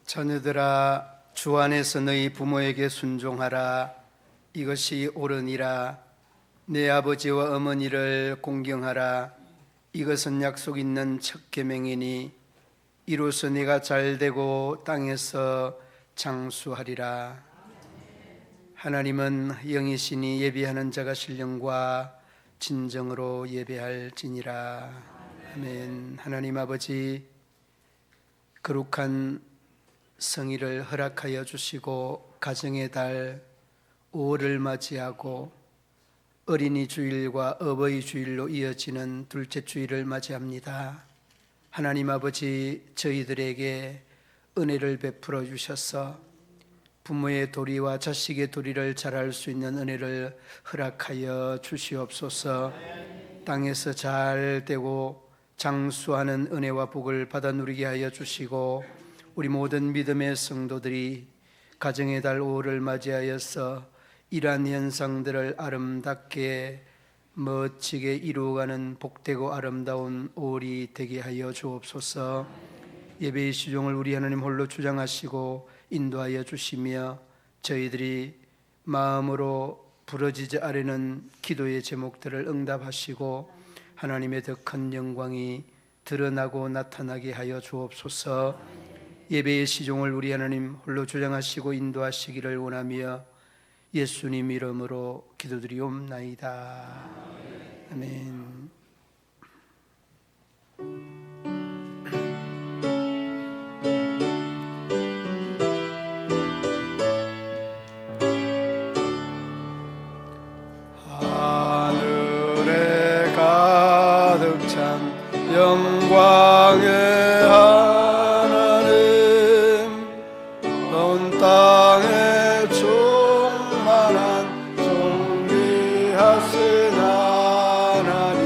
자녀들아, 주 안에서 너희 부모에게 순종하라. 이것이 옳으니라. 내 아버지와 어머니를 공경하라. 이것은 약속 있는 첫 계명이니 이로써 네가 잘되고 땅에서 장수하리라. 하나님은 영이시니 예비하는 자가 신령과 진정으로 예배할지니라. 아멘. 하나님 아버지, 거룩한 성일을 허락하여 주시고 가정의 달 5월을 맞이하고 어린이 주일과 어버이 주일로 이어지는 둘째 주일을 맞이합니다. 하나님 아버지, 저희들에게 은혜를 베풀어 주셔서 부모의 도리와 자식의 도리를 잘할 수 있는 은혜를 허락하여 주시옵소서. 땅에서 잘 되고 장수하는 은혜와 복을 받아 누리게 하여 주시고, 우리 모든 믿음의 성도들이 가정의 달 5월을 맞이하여서 이러한 현상들을 아름답게 멋지게 이루어가는 복되고 아름다운 5월이 되게 하여 주옵소서. 예배의 시종을 우리 하나님 홀로 주장하시고 인도하여 주시며, 저희들이 마음으로 부러지지 않는 기도의 제목들을 응답하시고 하나님의 더 큰 영광이 드러나고 나타나게 하여 주옵소서. 예배의 시종을 우리 하나님 홀로 주장하시고 인도하시기를 원하며 예수님 이름으로 기도드리옵나이다. 아멘. 하늘에 가득 찬 영광의 땅에 충만한 존귀하신 하나님,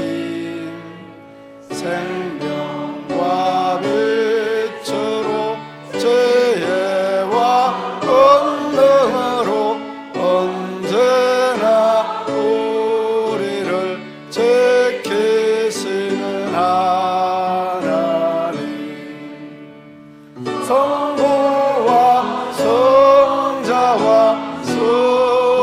생명과 빛으로 지혜와 권능으로 언제나 우리를 지키시는 하나님, 성부와 성자와 성령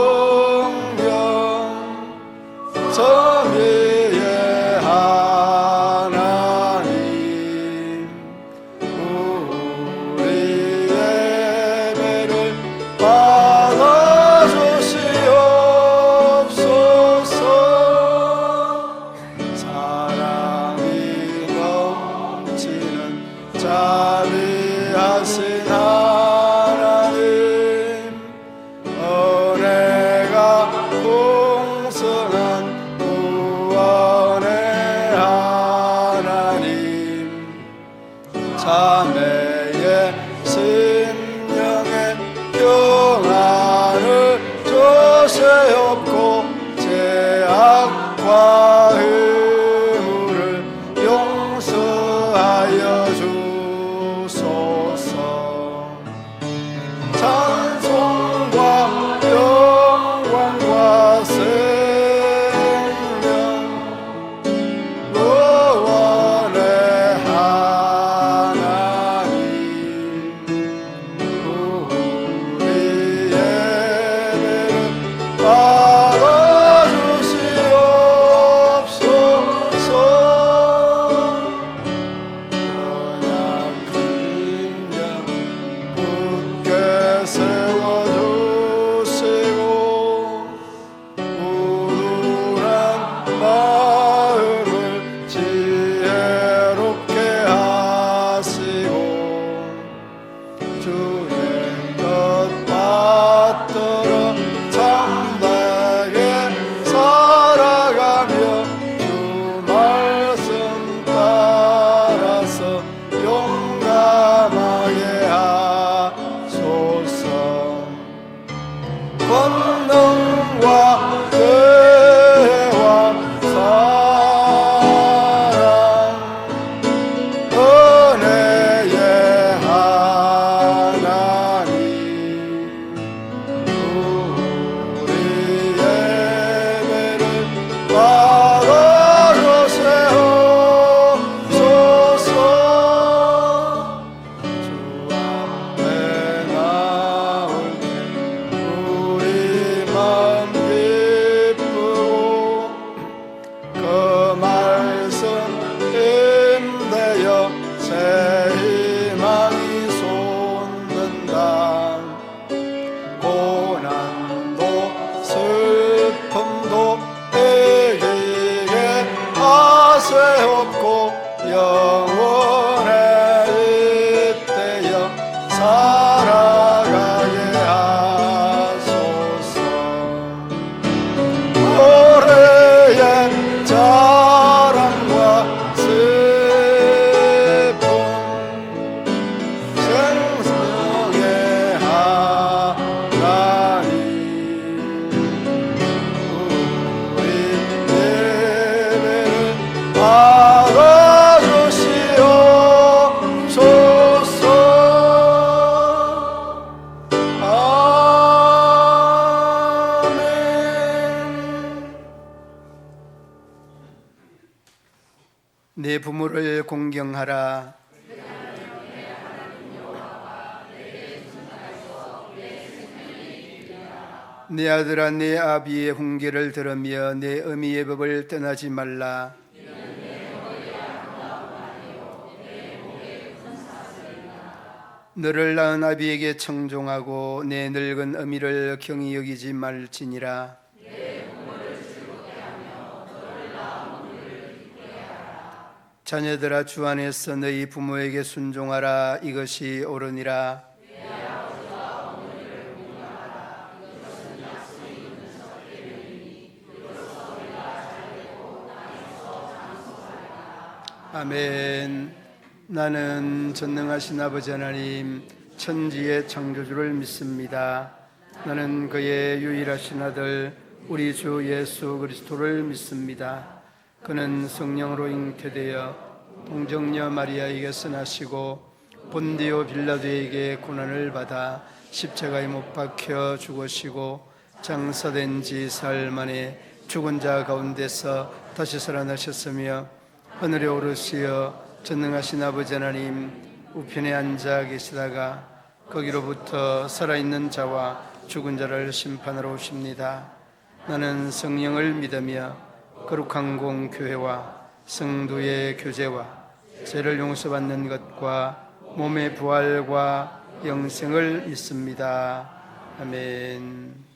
내 부모를 공경하라. 내 아들아, 내 아비의 훈계를 들으며 내 어미의 법을 떠나지 말라. 너를 낳은 아비에게 청종하고 내 늙은 어미를 경히 여기지 말지니라. 자녀들아, 주 안에서 너희 부모에게 순종하라. 이것이 옳으니라. 아멘. 나는 전능하신 아버지 하나님, 천지의 창조주를 믿습니다. 나는 그의 유일하신 아들 우리 주 예수 그리스도를 믿습니다. 그는 성령으로 잉태되어 동정녀 마리아에게서 나시고 본디오 빌라도에게 고난을 받아 십자가에 못 박혀 죽으시고 장사된 지 사흘 만에 죽은 자 가운데서 다시 살아나셨으며 하늘에 오르시어 전능하신 아버지 하나님 우편에 앉아 계시다가 거기로부터 살아있는 자와 죽은 자를 심판하러 오십니다. 나는 성령을 믿으며 거룩한 공교회와 성도의 교제와 죄를 용서받는 것과 몸의 부활과 영생을 믿습니다. 아멘.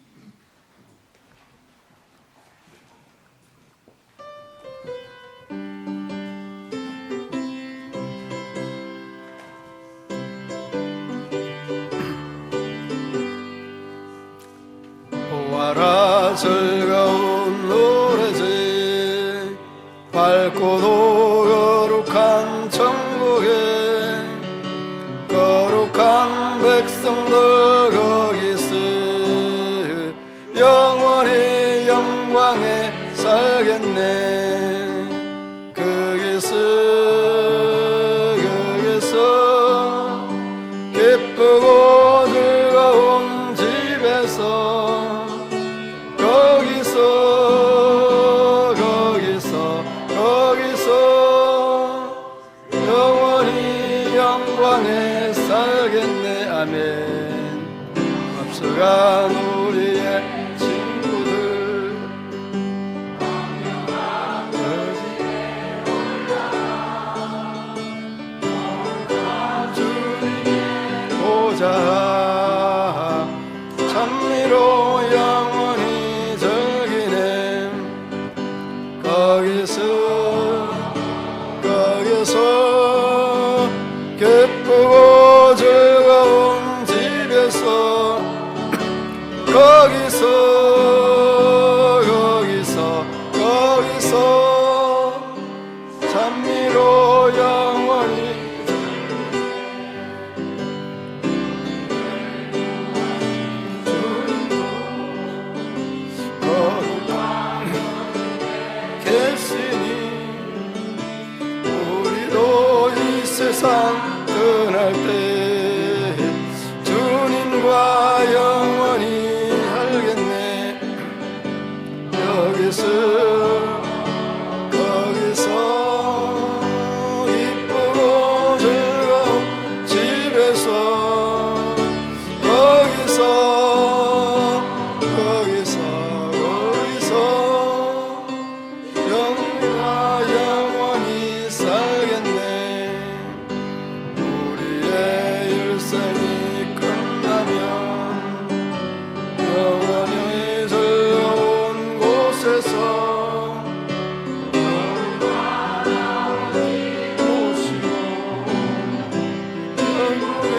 보아라, 즐거운 노래지 밝고도 거룩한 천국에 거룩한 백성들 거기서 영원히 영광에 살겠네. 거기서 기쁘고 즐거운 집에서 영원히 영광에 살겠네. 아멘. 앞서간 우리의 친구들 주님의 보좌 찬미로 영원히 즐기네. 거기서 기쁘고 즐거운 집에서 거기서 찬미로 영원히 거룩한 계시니 우리도 이 세상 떠날 때 주님과 영원히 살겠네. 거기서 기쁘고 즐거운 집에서 영원히와 영원히 살겠네. 우리의 일생이 끝나면 영원히 즐거운 곳에서 모시고 영원히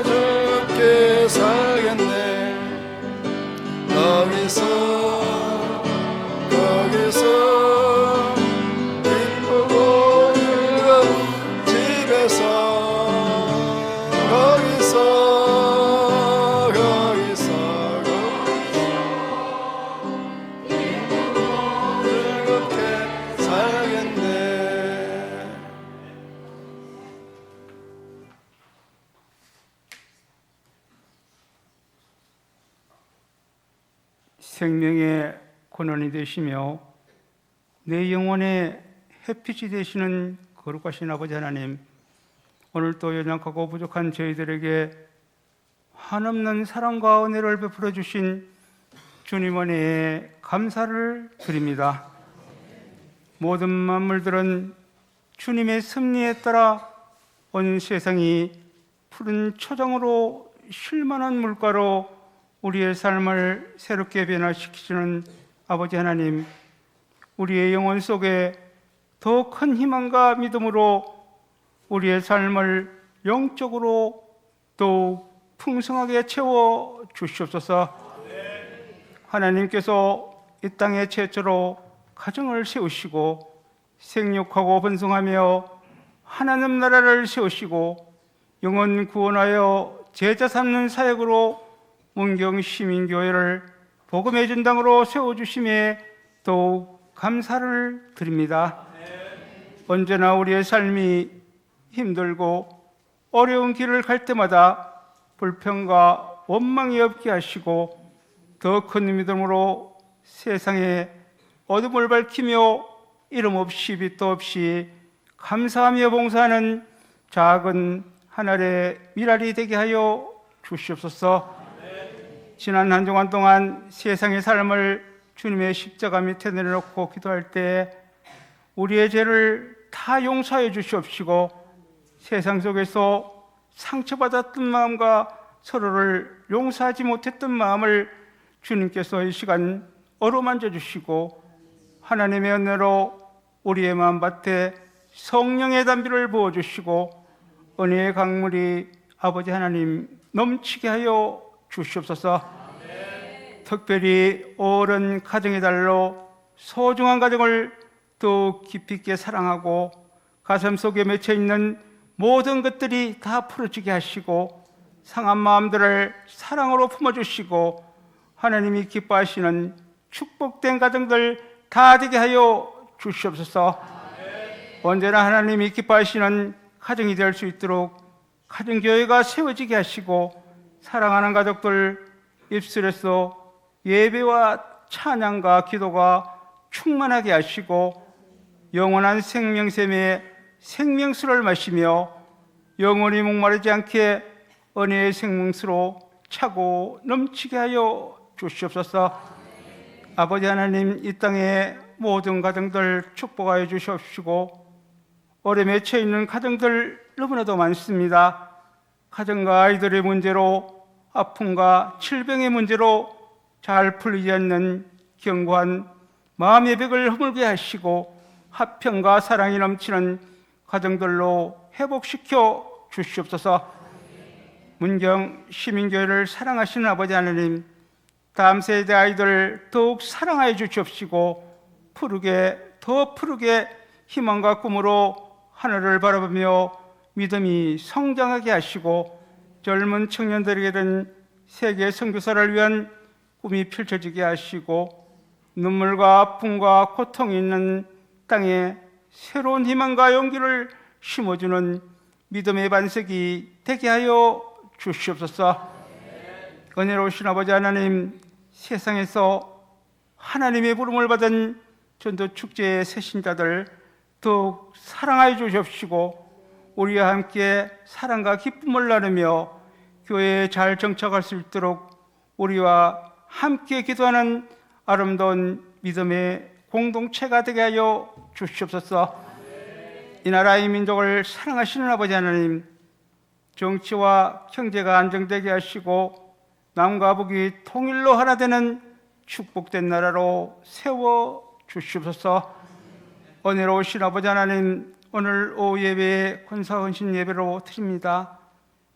즐겁게 살겠네. 거기서 기쁘고 즐거운 집에서 즐겁게 살겠네. 생명의 근원이 되시며 내 영혼의 햇빛이 되시는 거룩하신 아버지 하나님, 오늘도 연약하고 부족한 저희들에게 한없는 사랑과 은혜를 베풀어 주신 주님 은혜에 감사를 드립니다. 모든 만물들은 주님의 섭리에 따라 온 세상이 푸른 초장으로 쉴만한 물가로 우리의 삶을 새롭게 변화시키시는 아버지 하나님, 우리의 영혼 속에 더 큰 희망과 믿음으로 우리의 삶을 영적으로 더욱 풍성하게 채워 주시옵소서. 하나님께서 이 땅에 최초로 가정을 세우시고 생육하고 번성하며 하나님 나라를 세우시고 영혼 구원하여 제자 삼는 사역으로 문경 시민교회를 복음의 전당으로 세워주심에 더욱 감사를 드립니다. 언제나 우리의 삶이 힘들고 어려운 길을 갈 때마다 불평과 원망이 없게 하시고 더 큰 믿음으로 세상에 어둠을 밝히며 이름 없이 빛도 없이 감사하며 봉사하는 작은 하늘의 미랄이 되게 하여 주시옵소서. 지난 한 주간 동안 세상의 삶을 주님의 십자가 밑에 내려놓고 기도할 때 우리의 죄를 다 용서해 주시옵시고 세상 속에서 상처받았던 마음과 서로를 용서하지 못했던 마음을 주님께서 이 시간 어루만져 주시고 하나님의 은혜로 우리의 마음밭에 성령의 담비를 부어주시고 은혜의 강물이 아버지 하나님 넘치게 하여 주시옵소서. 특별히 오랜 가정의 달로 소중한 가정을 더욱 깊이 있게 사랑하고 가슴 속에 맺혀있는 모든 것들이 다 풀어지게 하시고 상한 마음들을 사랑으로 품어주시고 하나님이 기뻐하시는 축복된 가정들 다 되게 하여 주시옵소서. 언제나 하나님이 기뻐하시는 가정이 될 수 있도록 가정교회가 세워지게 하시고 사랑하는 가족들 입술에서 예배와 찬양과 기도가 충만하게 하시고 영원한 생명샘의 생명수를 마시며 영원히 목마르지 않게 은혜의 생명수로 차고 넘치게 하여 주시옵소서. 아버지 하나님, 이 땅의 모든 가정들 축복하여 주시옵시고 어려움에 처해 있는 가정들 너무나도 많습니다. 가정과 아이들의 문제로 아픔과 질병의 문제로 잘 풀리지 않는 견고한 마음의 벽을 허물게 하시고 화평과 사랑이 넘치는 가정들로 회복시켜 주시옵소서. 문경 시민교회를 사랑하시는 아버지 하나님, 다음 세대 아이들 더욱 사랑하여 주시옵시고 더 푸르게 희망과 꿈으로 하늘을 바라보며 믿음이 성장하게 하시고 젊은 청년들에게는 세계 선교사를 위한 꿈이 펼쳐지게 하시고 눈물과 아픔과 고통이 있는 땅에 새로운 희망과 용기를 심어주는 믿음의 반석이 되게 하여 주시옵소서. 은혜로우신 아버지 하나님, 세상에서 하나님의 부름을 받은 전도축제의 새신자들 더욱 사랑하여 주시옵시고 우리와 함께 사랑과 기쁨을 나누며 교회에 잘 정착할 수 있도록 우리와 함께 기도하는 아름다운 믿음의 공동체가 되게 하여 주시옵소서. 이 나라의 민족을 사랑하시는 아버지 하나님, 정치와 경제가 안정되게 하시고 남과 북이 통일로 하나 되는 축복된 나라로 세워 주시옵소서. 은혜로우신 아버지 하나님, 오늘 오후 예배에 권사헌신 예배로 드립니다.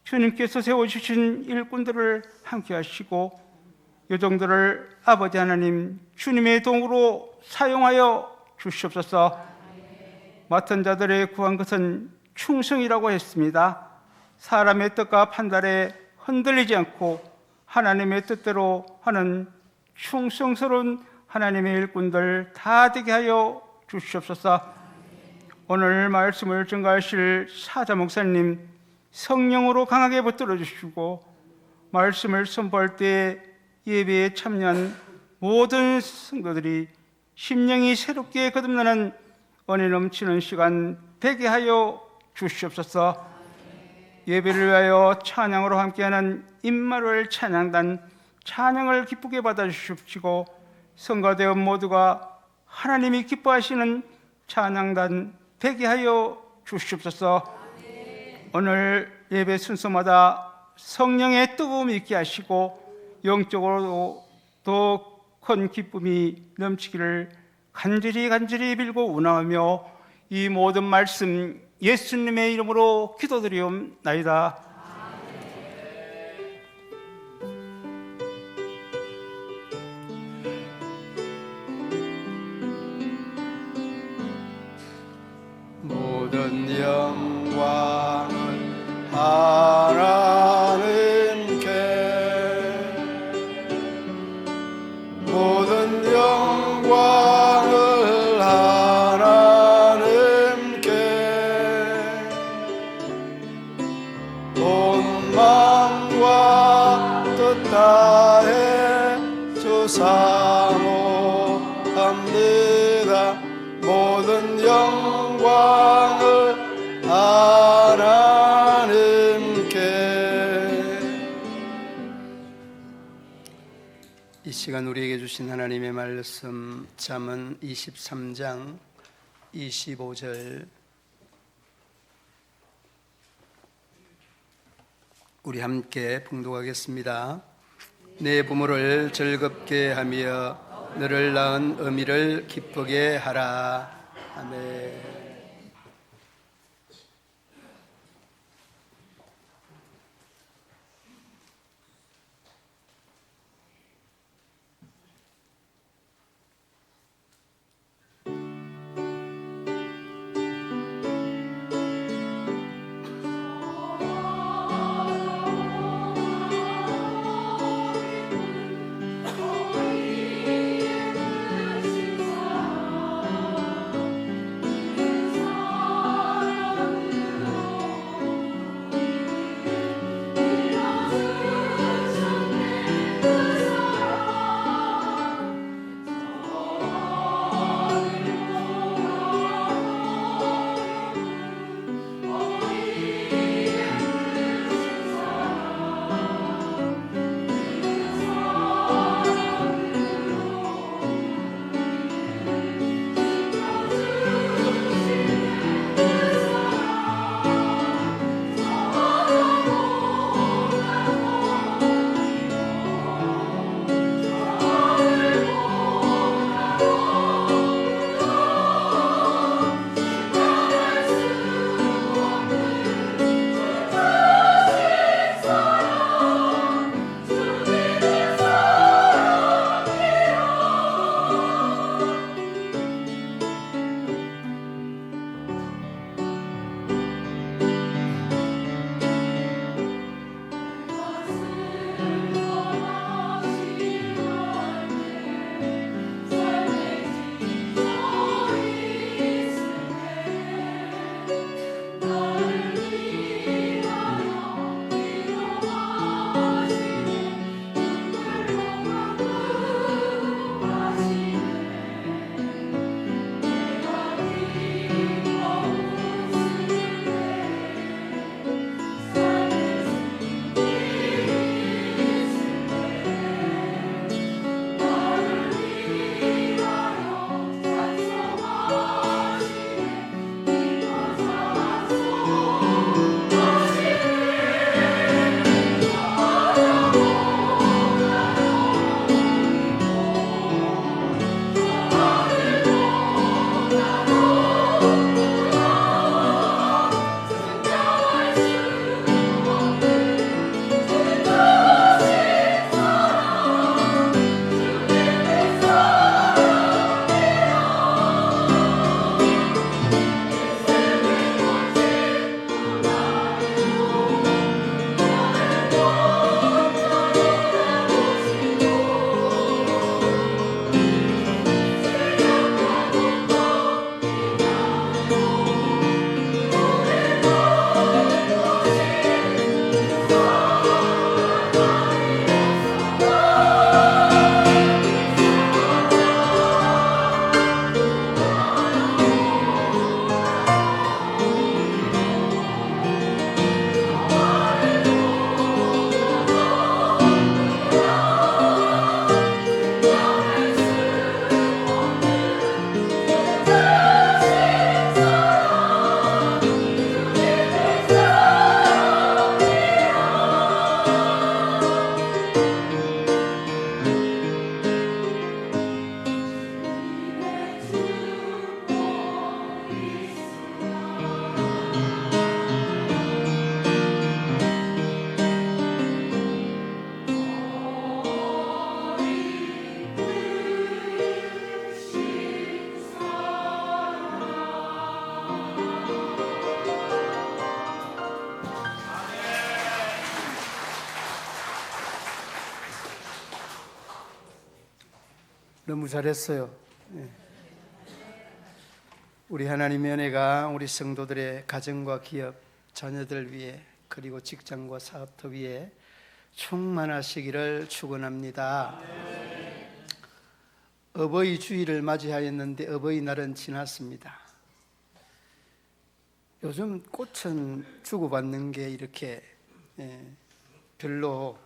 주님께서 세워주신 일꾼들을 함께 하시고 요정들을 아버지 하나님 주님의 동으로 사용하여 주시옵소서. 맡은 자들의 구한 것은 충성이라고 했습니다. 사람의 뜻과 판단에 흔들리지 않고 하나님의 뜻대로 하는 충성스러운 하나님의 일꾼들 다 되게 하여 주시옵소서. 오늘 말씀을 증거하실 사자 목사님 성령으로 강하게 붙들어 주시고 말씀을 선포할 때 예배에 참여한 모든 성도들이 심령이 새롭게 거듭나는 은혜 넘치는 시간 되게 하여 주시옵소서. 예배를 위하여 찬양으로 함께하는 임마누엘 찬양단 찬양을 기쁘게 받아주십시고, 성가대원 모두가 하나님이 기뻐하시는 찬양단 되게 하여 주시옵소서. 오늘 예배 순서마다 성령의 뜨거움이 있게 하시고 영적으로도 더 큰 기쁨이 넘치기를 간절히 빌고 원하며 이 모든 말씀 예수님의 이름으로 기도드리옵나이다. 모든 영광은 하나님께, 모든 영광을 하나님께, 온 마음과 뜻 다해 주사모합니다. 모든 영광을 하나님께. 이 시간 우리에게 주신 하나님의 말씀, 잠언 23장 25절, 우리 함께 봉독하겠습니다. 내 부모를 즐겁게 하며 너를 낳은 어미를 기쁘게 하라. 아멘. 너무 잘했어요. 예. 우리 하나님의 은혜가 우리 성도들의 가정과 기업, 자녀들 위해 그리고 직장과 사업터 위에 충만하시기를 축원합니다. 어버이 주일을 맞이하였는데 어버이날은 지났습니다. 요즘 꽃은 주고받는 게 이렇게 별로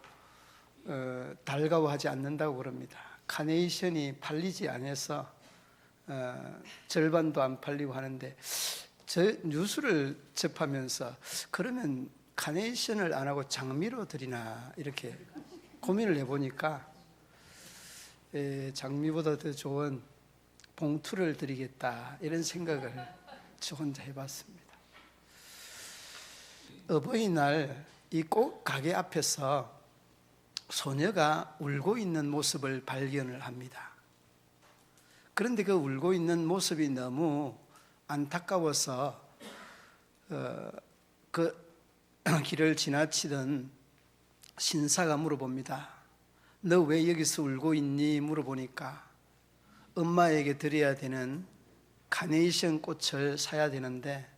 달가워하지 않는다고 그럽니다. 카네이션이 팔리지 않아서 절반도 안 팔리고 하는데, 저 뉴스를 접하면서 그러면 카네이션을 안 하고 장미로 드리나 이렇게 고민을 해보니까 장미보다 더 좋은 봉투를 드리겠다 이런 생각을 저 혼자 해봤습니다. 어버이날 이 꽃 가게 앞에서 소녀가 울고 있는 모습을 발견을 합니다. 그런데 그 울고 있는 모습이 너무 안타까워서 그 길을 지나치던 신사가 물어봅니다. 너 왜 여기서 울고 있니? 물어보니까 엄마에게 드려야 되는 카네이션 꽃을 사야 되는데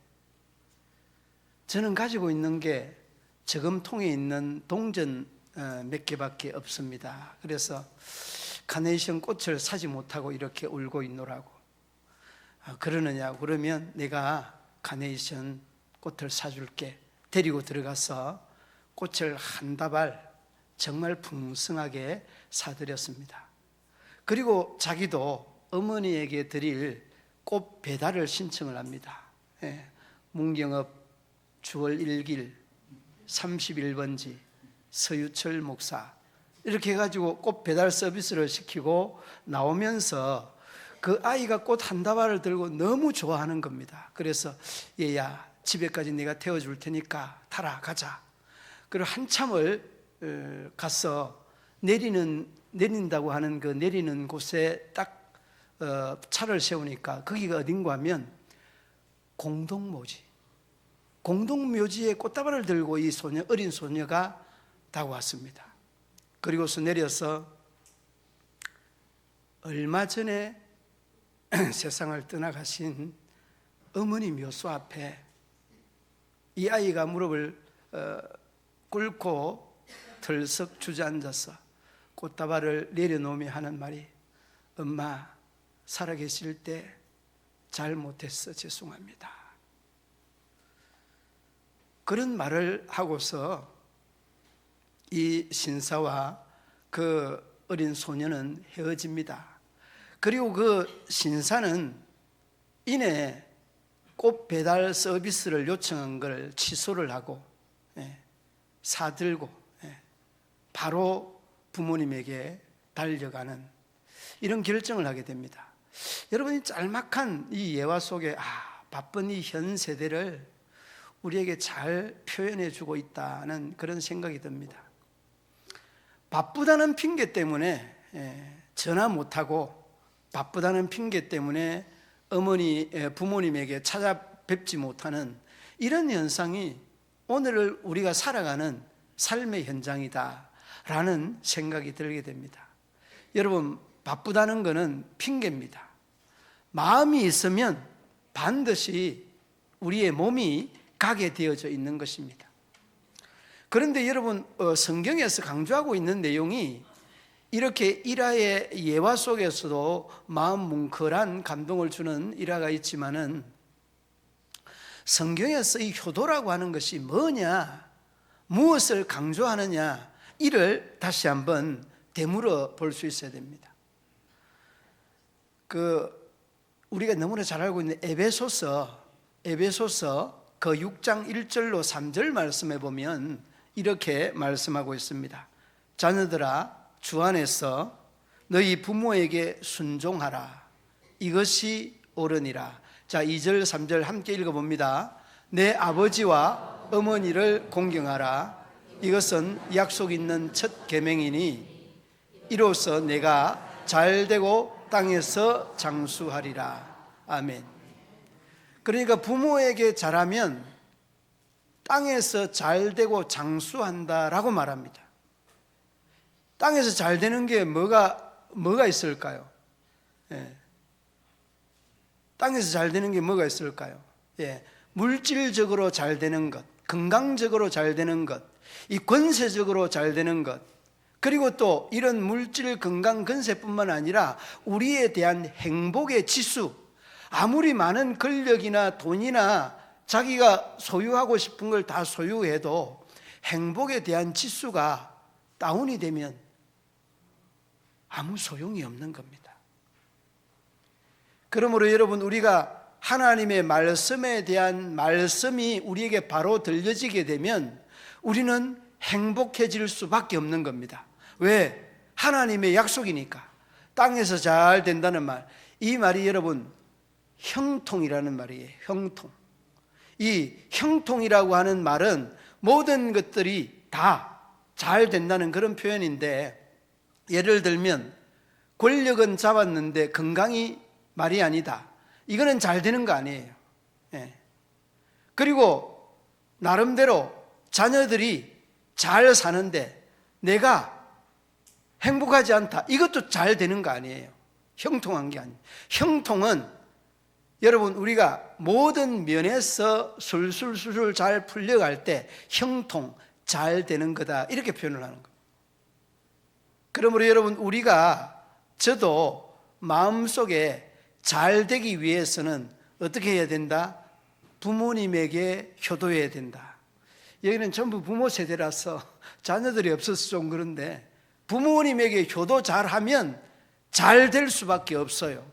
저는 가지고 있는 게 저금통에 있는 동전 몇 개밖에 없습니다. 그래서 카네이션 꽃을 사지 못하고 이렇게 울고 있노라고. 그러느냐고. 그러면 내가 카네이션 꽃을 사줄게. 데리고 들어가서 꽃을 한 다발 정말 풍성하게 사드렸습니다. 그리고 자기도 어머니에게 드릴 꽃 배달을 신청을 합니다. 문경읍 주월 1길 31번지 서유철 목사 이렇게 해가지고 꽃 배달 서비스를 시키고 나오면서 그 아이가 꽃 한 다발을 들고 너무 좋아하는 겁니다. 그래서 얘야 집에까지 내가 태워줄 테니까 타라 가자. 그리고 한참을 가서 내린다고 하는 그 내리는 곳에 딱 차를 세우니까 거기가 어딘가 하면 공동묘지에 꽃다발을 들고 이 어린 소녀가 다가왔습니다. 그리고서 내려서 얼마 전에 세상을 떠나가신 어머니 묘소 앞에 이 아이가 무릎을 꿇고 털썩 주저앉아서 꽃다발을 내려놓으며 하는 말이 엄마 살아계실 때 잘못했어 죄송합니다. 그런 말을 하고서 이 신사와 그 어린 소녀는 헤어집니다. 그리고 그 신사는 이내 꽃 배달 서비스를 요청한 걸 취소를 하고 사들고 바로 부모님에게 달려가는 이런 결정을 하게 됩니다. 여러분이 짤막한 이 예화 속에 바쁜 이 현 세대를 우리에게 잘 표현해 주고 있다는 그런 생각이 듭니다. 바쁘다는 핑계 때문에 전화 못하고 바쁘다는 핑계 때문에 부모님에게 찾아뵙지 못하는 이런 현상이 오늘을 우리가 살아가는 삶의 현장이다라는 생각이 들게 됩니다. 여러분 바쁘다는 것은 핑계입니다. 마음이 있으면 반드시 우리의 몸이 가게 되어져 있는 것입니다. 그런데 여러분 성경에서 강조하고 있는 내용이 이렇게 일화의 예화 속에서도 마음 뭉클한 감동을 주는 일화가 있지만은 성경에서 이 효도라고 하는 것이 뭐냐, 무엇을 강조하느냐, 이를 다시 한번 되물어 볼 수 있어야 됩니다. 우리가 너무나 잘 알고 있는 에베소서 그 6장 1절로 3절 말씀에 보면 이렇게 말씀하고 있습니다. 자녀들아 주 안에서 너희 부모에게 순종하라. 이것이 옳으니라. 자, 2절 3절 함께 읽어봅니다. 내 아버지와 어머니를 공경하라. 이것은 약속 있는 첫 계명이니 이로써 내가 잘되고 땅에서 장수하리라. 아멘. 그러니까 부모에게 잘하면 땅에서 잘되고 장수한다라고 말합니다. 땅에서 잘 되는 게 뭐가 있을까요? 예. 땅에서 잘 되는 게 뭐가 있을까요? 예. 물질적으로 잘 되는 것, 건강적으로 잘 되는 것, 이 권세적으로 잘 되는 것, 그리고 또 이런 물질, 건강, 권세뿐만 아니라 우리에 대한 행복의 지수, 아무리 많은 권력이나 돈이나 자기가 소유하고 싶은 걸 다 소유해도 행복에 대한 지수가 다운이 되면 아무 소용이 없는 겁니다. 그러므로 여러분, 우리가 하나님의 말씀에 대한 말씀이 우리에게 바로 들려지게 되면 우리는 행복해질 수밖에 없는 겁니다. 왜? 하나님의 약속이니까. 땅에서 잘 된다는 말, 이 말이 여러분 형통이라는 말이에요. 형통. 이 형통이라고 하는 말은 모든 것들이 다 잘 된다는 그런 표현인데, 예를 들면 권력은 잡았는데 건강이 말이 아니다, 이거는 잘 되는 거 아니에요. 예. 그리고 나름대로 자녀들이 잘 사는데 내가 행복하지 않다, 이것도 잘 되는 거 아니에요. 형통한 게 아니에요. 형통은 여러분, 우리가 모든 면에서 술술술 잘 풀려갈 때 형통, 잘 되는 거다, 이렇게 표현을 하는 거예요. 그러므로 여러분, 저도 마음속에 잘 되기 위해서는 어떻게 해야 된다? 부모님에게 효도해야 된다. 여기는 전부 부모 세대라서 자녀들이 없어서 좀 그런데, 부모님에게 효도 잘하면 잘 될 수밖에 없어요.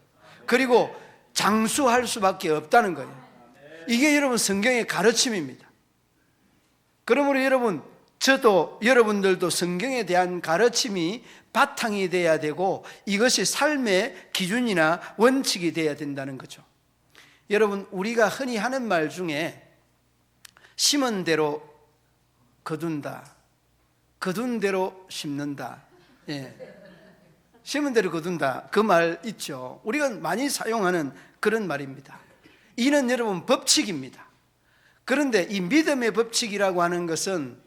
그리고 장수할 수밖에 없다는 거예요. 이게 여러분 성경의 가르침입니다. 그러므로 여러분, 저도 여러분들도 성경에 대한 가르침이 바탕이 돼야 되고, 이것이 삶의 기준이나 원칙이 돼야 된다는 거죠. 여러분, 우리가 흔히 하는 말 중에 심은 대로 거둔다, 거둔 대로 심는다, 예. 심은 대로 거둔다, 그 말 있죠. 우리가 많이 사용하는 그런 말입니다. 이는 여러분 법칙입니다. 그런데 이 믿음의 법칙이라고 하는 것은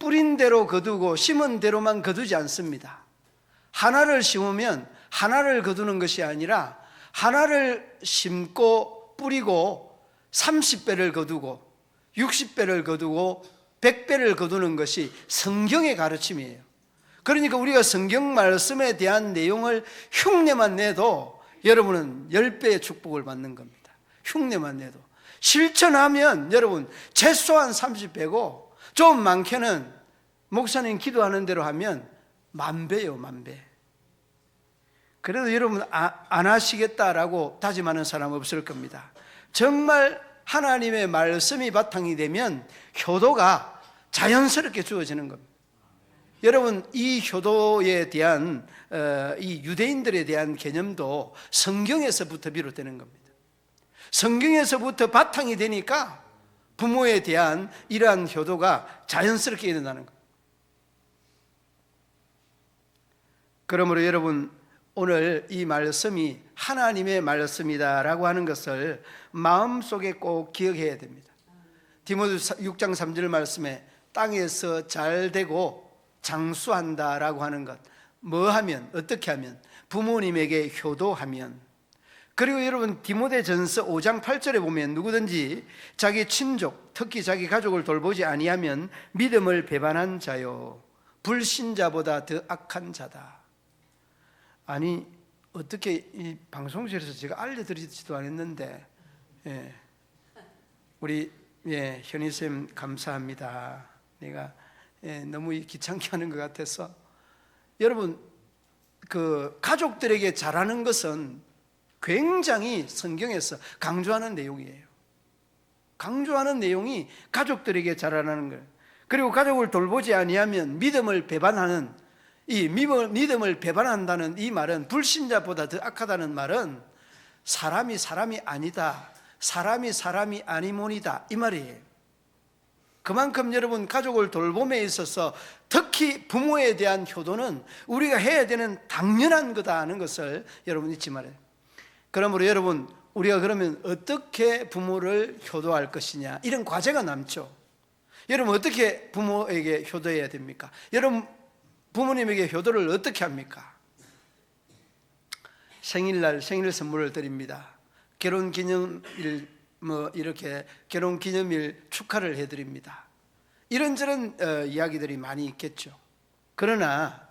뿌린 대로 거두고 심은 대로만 거두지 않습니다. 하나를 심으면 하나를 거두는 것이 아니라 하나를 심고 뿌리고 30배를 거두고 60배를 거두고 100배를 거두는 것이 성경의 가르침이에요. 그러니까 우리가 성경 말씀에 대한 내용을 흉내만 내도 여러분은 10배의 축복을 받는 겁니다. 흉내만 내도. 실천하면 여러분 최소한 30배고, 좀 많게는 목사님 기도하는 대로 하면 10,000배요, 10,000배. 그래도 여러분 안 하시겠다라고 다짐하는 사람 없을 겁니다. 정말 하나님의 말씀이 바탕이 되면 효도가 자연스럽게 주어지는 겁니다. 여러분, 이 효도에 대한 이 유대인들에 대한 개념도 성경에서부터 비롯되는 겁니다. 성경에서부터 바탕이 되니까 부모에 대한 이러한 효도가 자연스럽게 일어나는 거예요. 그러므로 여러분, 오늘 이 말씀이 하나님의 말씀이다라고 하는 것을 마음속에 꼭 기억해야 됩니다. 디모데 6장 3절 말씀에 땅에서 잘 되고 장수한다라고 하는 것, 뭐 하면, 어떻게 하면? 부모님에게 효도하면. 그리고 여러분, 디모데전서 5장 8절에 보면 누구든지 자기 친족, 특히 자기 가족을 돌보지 아니하면 믿음을 배반한 자요, 불신자보다 더 악한 자다. 아니, 어떻게 이 방송실에서 제가 알려드리지도 않았는데, 예, 우리 현희쌤 감사합니다. 내가 너무 귀찮게 하는 것 같아서. 여러분, 그 가족들에게 잘하는 것은 굉장히 성경에서 강조하는 내용이에요. 강조하는 내용이 가족들에게 잘하는 거예요. 그리고 가족을 돌보지 아니하면 믿음을 배반하는, 이 믿음을 배반한다는 이 말은, 불신자보다 더 악하다는 말은 사람이 아니다, 사람이 아니모니다, 이 말이에요. 그만큼 여러분, 가족을 돌봄에 있어서 특히 부모에 대한 효도는 우리가 해야 되는 당연한 거다 하는 것을 여러분 잊지 말아요. 그러므로 여러분, 우리가 그러면 어떻게 부모를 효도할 것이냐, 이런 과제가 남죠. 여러분, 어떻게 부모에게 효도해야 됩니까? 여러분, 부모님에게 효도를 어떻게 합니까? 생일날 생일 선물을 드립니다. 결혼 기념일 이렇게 결혼 기념일 축하를 해드립니다. 이런저런 이야기들이 많이 있겠죠. 그러나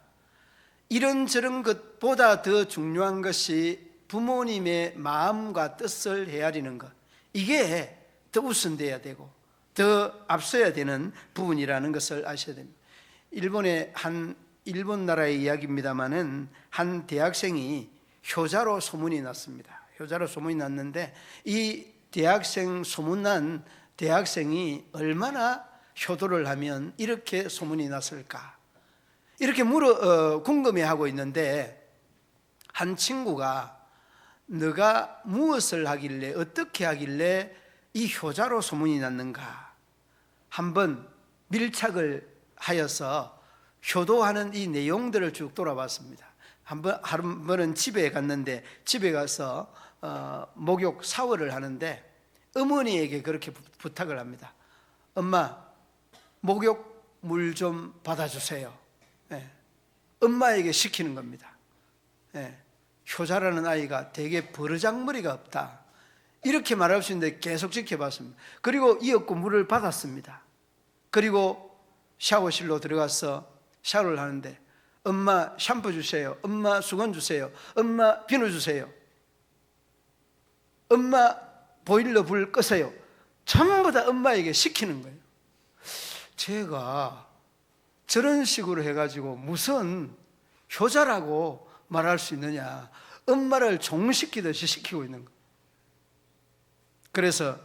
이런저런 것보다 더 중요한 것이 부모님의 마음과 뜻을 헤아리는 것, 이게 더 우선돼야 되고 더 앞서야 되는 부분이라는 것을 아셔야 됩니다. 일본 나라의 이야기입니다마는 한 대학생이 효자로 소문이 났습니다. 효자로 소문이 났는데 이 대학생 소문난 대학생이 얼마나 효도를 하면 이렇게 소문이 났을까? 이렇게 궁금해하고 있는데 한 친구가 너가 무엇을 하길래 어떻게 하길래 이 효자로 소문이 났는가? 한번 밀착을 하여서 효도하는 이 내용들을 쭉 돌아봤습니다. 한 번은 집에 갔는데 집에 가서 목욕 샤워를 하는데 어머니에게 그렇게 부탁을 합니다. 엄마, 목욕 물 좀 받아주세요. 예. 엄마에게 시키는 겁니다. 예. 효자라는 아이가 되게 버르장머리가 없다, 이렇게 말할 수 있는데 계속 지켜봤습니다. 그리고 이었고 물을 받았습니다. 그리고 샤워실로 들어가서 샤워를 하는데 엄마 샴푸 주세요, 엄마 수건 주세요, 엄마 비누 주세요, 엄마 보일러 불 끄세요. 전부 다 엄마에게 시키는 거예요. 제가 저런 식으로 해가지고 무슨 효자라고 말할 수 있느냐, 엄마를 종시키듯이 시키고 있는 거예요. 그래서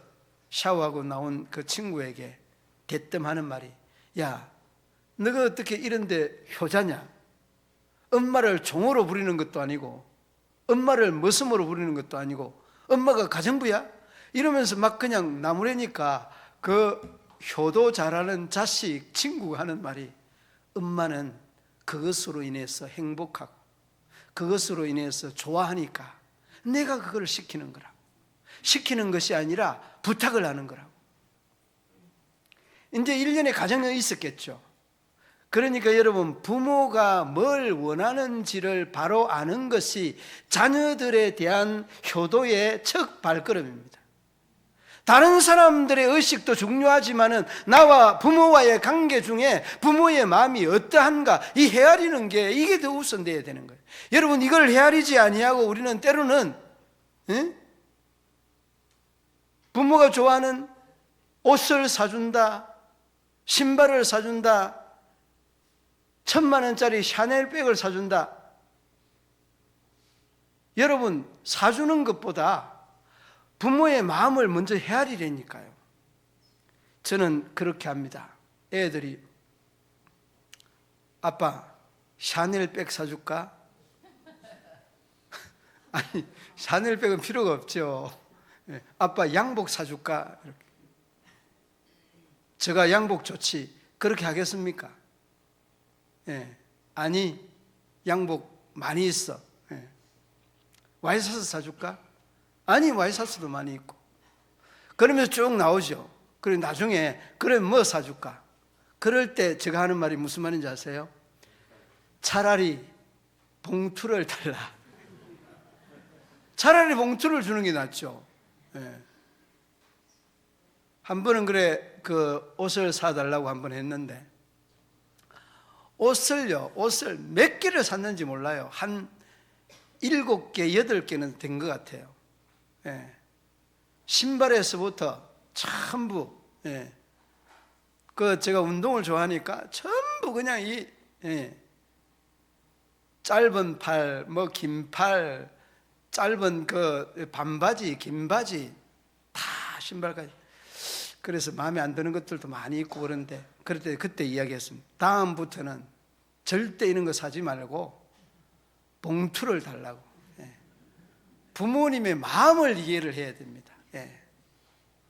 샤워하고 나온 그 친구에게 대뜸 하는 말이, 야, 너가 어떻게 이런데 효자냐? 엄마를 종으로 부리는 것도 아니고 엄마를 머슴으로 부리는 것도 아니고 엄마가 가정부야? 이러면서 막 그냥 나무래니까 그 효도 잘하는 자식 친구가 하는 말이, 엄마는 그것으로 인해서 행복하고 그것으로 인해서 좋아하니까 내가 그걸 시키는 거라고. 시키는 것이 아니라 부탁을 하는 거라고. 이제 1년의 가정이 있었겠죠. 그러니까 여러분, 부모가 뭘 원하는지를 바로 아는 것이 자녀들에 대한 효도의 첫 발걸음입니다. 다른 사람들의 의식도 중요하지만은 나와 부모와의 관계 중에 부모의 마음이 어떠한가, 이 헤아리는 게 이게 더 우선돼야 되는 거예요. 여러분, 이걸 헤아리지 아니하고 우리는 때로는 부모가 좋아하는 옷을 사준다, 신발을 사준다, 1,000만 원짜리 샤넬백을 사준다. 여러분, 사주는 것보다 부모의 마음을 먼저 헤아리려니까요. 저는 그렇게 합니다. 애들이 아빠 샤넬백 사줄까? 아니, 샤넬백은 필요가 없죠. 아빠 양복 사줄까? 이렇게. 제가 양복 좋지, 그렇게 하겠습니까? 아니, 양복 많이 있어. 와이셔츠 사줄까? 아니, 와이셔츠도 많이 있고. 그러면서 쭉 나오죠. 그리고 나중에 그래 뭐 사줄까? 그럴 때 제가 하는 말이 무슨 말인지 아세요? 차라리 봉투를 달라. 차라리 봉투를 주는 게 낫죠. 한 번은 그래 그 옷을 사달라고 한 번 했는데, 옷을 몇 개를 샀는지 몰라요. 한 7개, 8개는 된 것 같아요. 신발에서부터 전부, 그 제가 운동을 좋아하니까 전부 그냥 이 짧은 팔, 뭐 긴 팔, 짧은 그 반바지, 긴 바지 다 신발까지. 그래서 마음에 안 드는 것들도 많이 있고 그런데, 그때 이야기했습니다. 다음부터는 절대 이런 거 사지 말고 봉투를 달라고. 부모님의 마음을 이해를 해야 됩니다.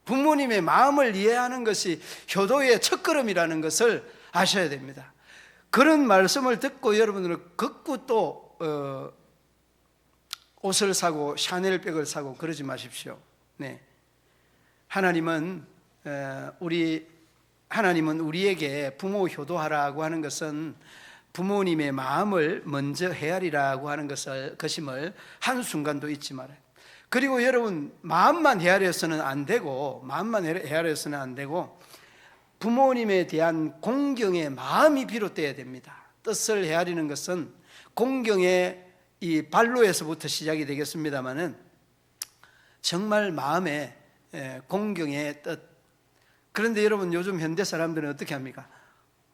부모님의 마음을 이해하는 것이 효도의 첫걸음이라는 것을 아셔야 됩니다. 그런 말씀을 듣고 여러분들은 극구 또 옷을 사고 샤넬백을 사고 그러지 마십시오. 하나님은 우리에게 부모 효도하라고 하는 것은 부모님의 마음을 먼저 헤아리라고 하는 것임을 한순간도 잊지 말아요. 그리고 여러분, 마음만 헤아려서는 안 되고, 부모님에 대한 공경의 마음이 비롯돼야 됩니다. 뜻을 헤아리는 것은 공경의 이 발로에서부터 시작이 되겠습니다마는 정말 마음의 공경의 뜻. 그런데 여러분, 요즘 현대 사람들은 어떻게 합니까?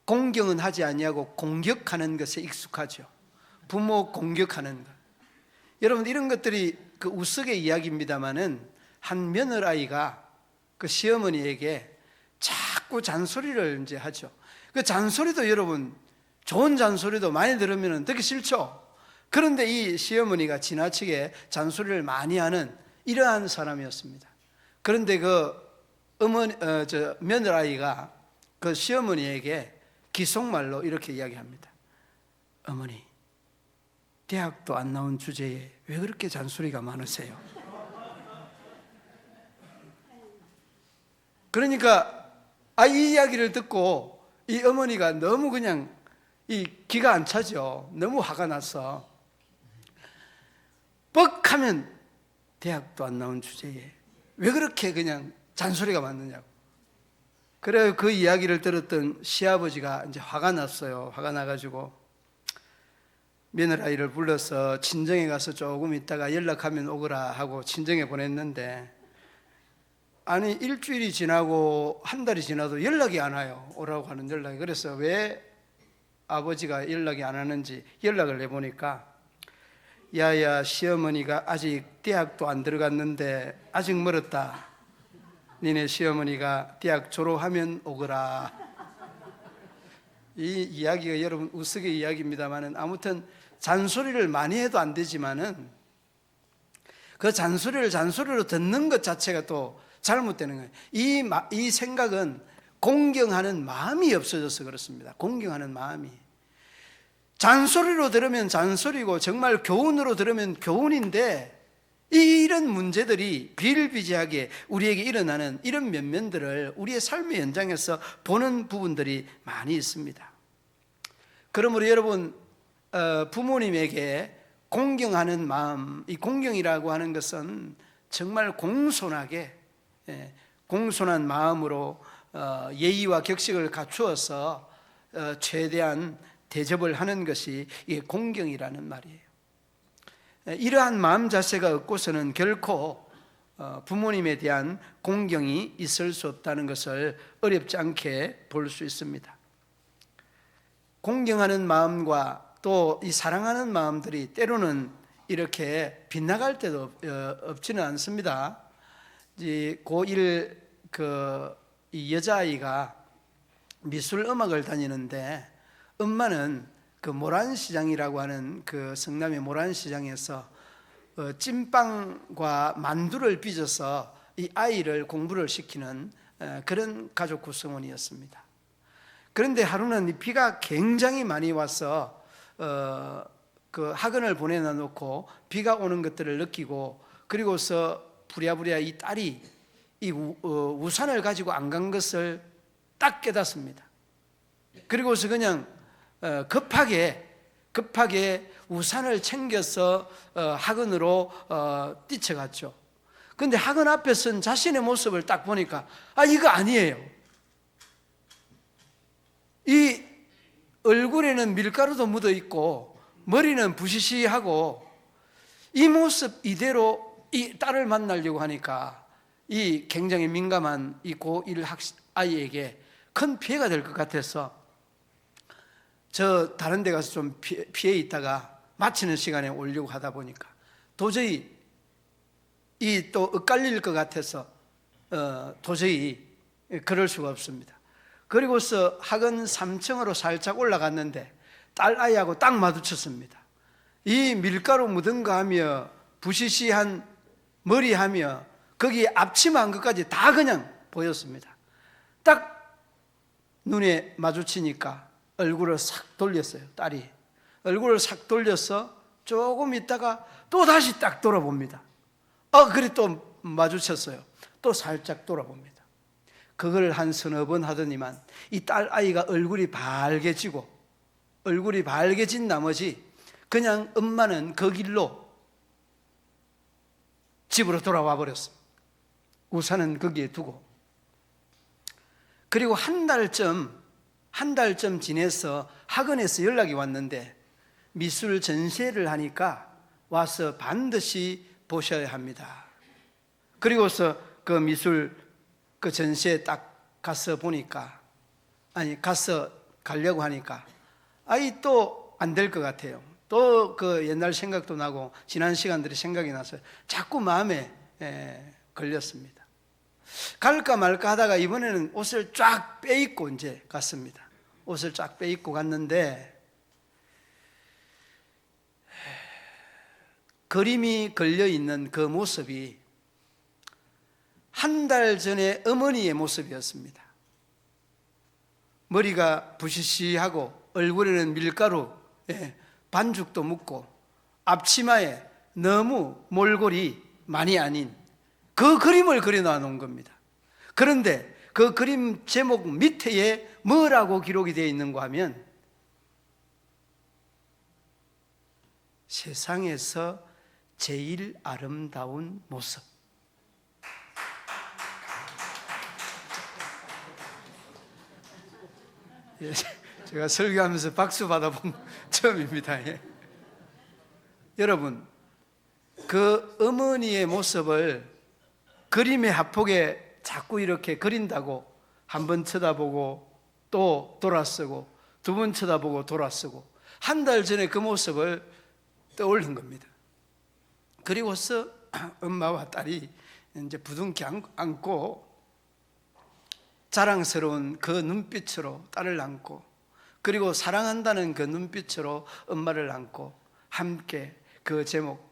공경은 하지 아니하고 공격하는 것에 익숙하죠. 부모 공격하는 것. 여러분, 이런 것들이 그 우스개 이야기입니다마는 한 며느라이가 그 시어머니에게 자꾸 잔소리를 이제 하죠. 그 잔소리도 여러분, 좋은 잔소리도 많이 들으면 듣기 싫죠. 그런데 이 시어머니가 지나치게 잔소리를 많이 하는 이러한 사람이었습니다. 그런데 그 며느라이가 그 시어머니에게 기속말로 이렇게 이야기합니다. 어머니, 대학도 안 나온 주제에 왜 그렇게 잔소리가 많으세요? 그러니까 이 이야기를 듣고 이 어머니가 너무 그냥 이 기가 안 차죠. 너무 화가 나서 뻑하면 대학도 안 나온 주제에 왜 그렇게 그냥 잔소리가 많느냐고. 그래, 그 이야기를 들었던 시아버지가 이제 화가 났어요. 화가 나가지고 며느라이를 불러서 친정에 가서 조금 있다가 연락하면 오거라 하고 친정에 보냈는데, 아니 일주일이 지나고 한 달이 지나도 연락이 안 와요. 오라고 하는 연락이. 그래서 왜 아버지가 연락이 안 하는지 연락을 해보니까, 야야, 시어머니가 아직 대학도 안 들어갔는데 아직 멀었다. 니네 시어머니가 대학 졸업하면 오거라. 이 이야기가 여러분 우스개 이야기입니다만은, 아무튼 잔소리를 많이 해도 안 되지만은 그 잔소리로 듣는 것 자체가 또 잘못되는 거예요. 이 생각은 공경하는 마음이 없어져서 그렇습니다. 공경하는 마음이. 잔소리로 들으면 잔소리고 정말 교훈으로 들으면 교훈인데, 이런 문제들이 비일비재하게 우리에게 일어나는 이런 면면들을 우리의 삶의 현장에서 보는 부분들이 많이 있습니다. 그러므로 여러분, 부모님에게 공경하는 마음, 이 공경이라고 하는 것은 정말 공손하게, 공손한 마음으로 예의와 격식을 갖추어서 최대한 대접을 하는 것이 이게 공경이라는 말이에요. 이러한 마음 자세가 없고서는 결코 부모님에 대한 공경이 있을 수 없다는 것을 어렵지 않게 볼 수 있습니다. 공경하는 마음과 또 이 사랑하는 마음들이 때로는 이렇게 빗나갈 때도 없지는 않습니다. 고1 이 여자아이가 미술 음악을 다니는데, 엄마는 그 모란시장이라고 하는 그 성남의 모란시장에서 찐빵과 만두를 빚어서 이 아이를 공부를 시키는 그런 가족 구성원이었습니다. 그런데 하루는 비가 굉장히 많이 와서 그 학원을 보내놔 놓고 비가 오는 것들을 느끼고, 그리고서 부랴부랴 이 딸이 이 우산을 가지고 안 간 것을 딱 깨닫습니다. 그리고서 그냥 급하게 우산을 챙겨서 학원으로 뛰쳐갔죠. 그런데 학원 앞에 선 자신의 모습을 딱 보니까 이거 아니에요. 이 얼굴에는 밀가루도 묻어 있고 머리는 부시시하고, 이 모습 이대로 이 딸을 만나려고 하니까 이 굉장히 민감한 이 고1 아이에게 큰 피해가 될 것 같아서 저 다른 데 가서 좀 피해 있다가 마치는 시간에 오려고 하다 보니까 도저히 이 또 엇갈릴 것 같아서 도저히 그럴 수가 없습니다. 그리고서 학원 3층으로 살짝 올라갔는데 딸 아이하고 딱 마주쳤습니다. 이 밀가루 묻은 거 하며 부시시한 머리하며 거기 앞치마한 것까지 다 그냥 보였습니다. 딱 눈에 마주치니까 얼굴을 싹 돌렸어요. 딸이 얼굴을 싹 돌려서 조금 있다가 또 다시 딱 돌아봅니다. 그래 또 마주쳤어요. 또 살짝 돌아봅니다. 그걸 한 서너 번 하더니만 이 딸 아이가 얼굴이 발개지고 얼굴이 밝아진 나머지 그냥 엄마는 그 길로 집으로 돌아와 버렸습니다. 우산은 거기에 두고. 그리고 한 달쯤 지내서 학원에서 연락이 왔는데 미술 전시회를 하니까 와서 반드시 보셔야 합니다. 그리고서 그 미술 그 전시회 딱 가서 보니까, 가려고 하니까 또 안 될 것 같아요. 또 그 옛날 생각도 나고 지난 시간들이 생각이 나서 자꾸 마음에 걸렸습니다. 갈까 말까 하다가 이번에는 옷을 쫙 빼입고 이제 갔습니다. 옷을 쫙 빼입고 갔는데 그림이 걸려있는 그 모습이 한 달 전에 어머니의 모습이었습니다. 머리가 부시시하고 얼굴에는 밀가루, 반죽도 묻고 앞치마에 너무 몰골이 많이 아닌 그 그림을 그려놔 놓은 겁니다. 그런데 그 그림 제목 밑에 뭐라고 기록이 되어 있는가 하면 세상에서 제일 아름다운 모습. 제가 설교하면서 박수 받아본 처음입니다. 여러분, 그 어머니의 모습을 그림의 합폭에 자꾸 이렇게 그린다고 한 번 쳐다보고 또 돌아쓰고 두 번 쳐다보고 돌아쓰고 한 달 전에 그 모습을 떠올린 겁니다. 그리고서 엄마와 딸이 이제 부둥켜 안고 자랑스러운 그 눈빛으로 딸을 안고 그리고 사랑한다는 그 눈빛으로 엄마를 안고 함께 그 제목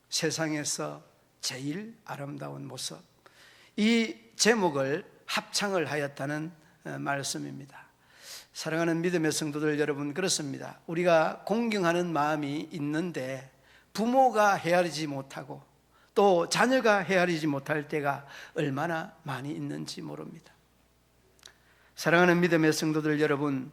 세상에서 제일 아름다운 모습, 이 제목을 합창을 하였다는 말씀입니다. 사랑하는 믿음의 성도들 여러분, 그렇습니다. 우리가 공경하는 마음이 있는데 부모가 헤아리지 못하고 또 자녀가 헤아리지 못할 때가 얼마나 많이 있는지 모릅니다. 사랑하는 믿음의 성도들 여러분,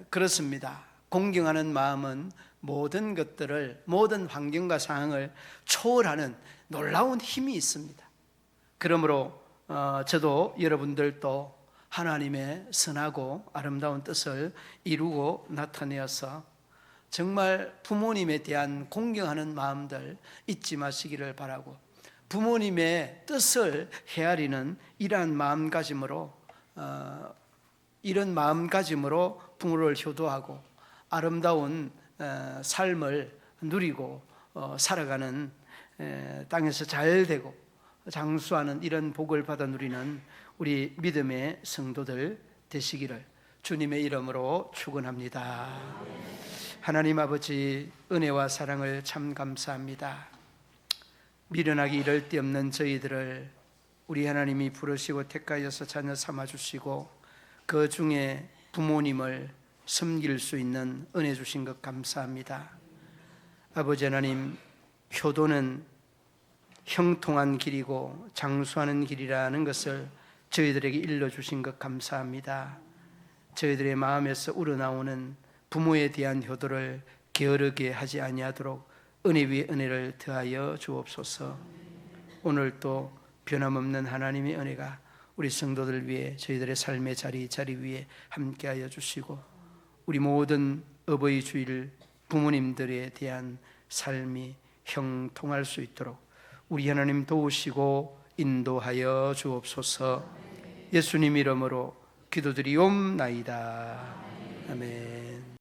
그렇습니다. 공경하는 마음은 모든 것들을, 모든 환경과 상황을 초월하는 놀라운 힘이 있습니다. 그러므로 저도 여러분들도 하나님의 선하고 아름다운 뜻을 이루고 나타내어서 정말 부모님에 대한 공경하는 마음들 잊지 마시기를 바라고, 부모님의 뜻을 헤아리는 이러한 마음가짐으로 부모를 효도하고 아름다운 삶을 누리고 살아가는, 땅에서 잘 되고 장수하는 이런 복을 받아 누리는 우리 믿음의 성도들 되시기를 주님의 이름으로 축원합니다. 하나님 아버지, 은혜와 사랑을 참 감사합니다. 미련하기 이를 데 없는 저희들을 우리 하나님이 부르시고 택하여서 자녀 삼아주시고 그 중에 부모님을 섬길 수 있는 은혜 주신 것 감사합니다. 아버지 하나님, 효도는 형통한 길이고 장수하는 길이라는 것을 저희들에게 일러주신 것 감사합니다. 저희들의 마음에서 우러나오는 부모에 대한 효도를 게으르게 하지 아니하도록 은혜 위에 은혜를 더하여 주옵소서. 오늘도 변함없는 하나님의 은혜가 우리 성도들 위해 저희들의 삶의 자리 위에 함께하여 주시고 우리 모든 어버이 주일 부모님들에 대한 삶이 형통할 수 있도록 우리 하나님 도우시고 인도하여 주옵소서. 예수님 이름으로 기도드리옵나이다. 아멘.